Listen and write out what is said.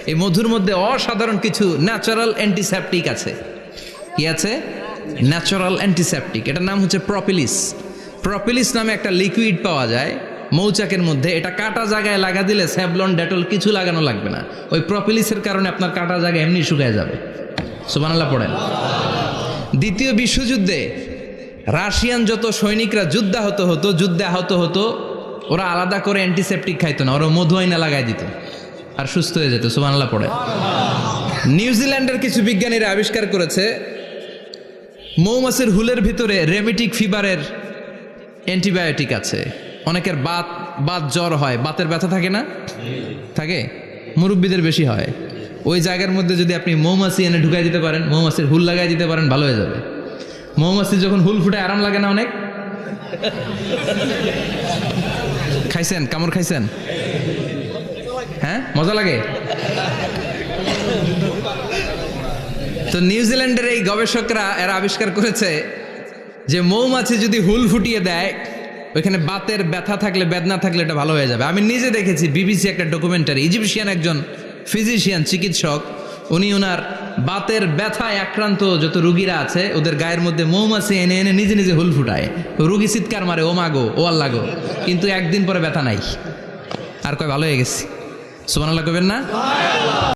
এই মধুর মধ্যে অসাধারণ কিছু ন্যাচারাল অ্যান্টিসেপটিক আছে। কি আছে? Natural antiseptic. এটার নাম হচ্ছে প্রপিলিস। প্রপিলিস নামে একটা লিকুইড পাওয়া যায় মৌচাকের মধ্যে। এটা কাটা জায়গায় লাগা দিলে স্যাভলন, ডেটল কিছু লাগানো লাগবে না। ওই প্রপিলিসের কারণে আপনার কাটা জায়গা এমনি শুকিয়ে যাবে। সুবহানাল্লাহ পড়েন। দ্বিতীয় বিশ্বযুদ্ধে রাশিয়ান যত সৈনিকরা যুদ্ধে আহত হতো, ওরা আলাদা করে অ্যান্টিসেপটিক খাইতো না, ওরা মধু আইনা লাগাই দিত আর সুস্থ হয়ে যেত। সুবহানাল্লাহ পড়ে। নিউজিল্যান্ডের কিছু বিজ্ঞানীরা আবিষ্কার করেছে মৌমাছির হুলের ভিতরে রেমিটিক ফিভারের অ্যান্টিবায়োটিক আছে। অনেকের বাত জ্বর হয়, বাতের ব্যথা থাকে না? থাকে, মুরব্বীদের বেশি হয়। ওই জায়গার মধ্যে যদি আপনি মৌমাছি এনে ঢুকাই দিতে পারেন, মৌমাছির হুল লাগাই দিতে পারেন, ভালো হয়ে যাবে। মৌমাছি যখন হুল ফুটে আরাম লাগে না অনেক? খাইছেন? কামড় খাইছেন? হ্যাঁ, মজা লাগে। তো নিউজিল্যান্ডের এই গবেষকরা এরা আবিষ্কার করেছে যে মৌমাছি যদি হুল ফুটিয়ে দেয়, ওইখানে বাতের ব্যথা থাকলে, বেদনা থাকলে এটা ভালো হয়ে যাবে। আমি নিজে দেখেছি, বিবিসি একটা ডকুমেন্টারি। ইজিপশিয়ান একজন ফিজিশিয়ান, চিকিৎসক, উনি ওনার বাতের ব্যথায় আক্রান্ত যত রুগীরা আছে ওদের গায়ের মধ্যে মৌমাছি এনে এনে নিজে নিজে হুল ফুটায়। রুগী চিৎকার মারে, ও মাগো, ও আল্লাহ গো, কিন্তু একদিন পরে ব্যথা নাই, আর কয় ভালো হয়ে গেছি। সুবহানাল্লাহ কইবেন না?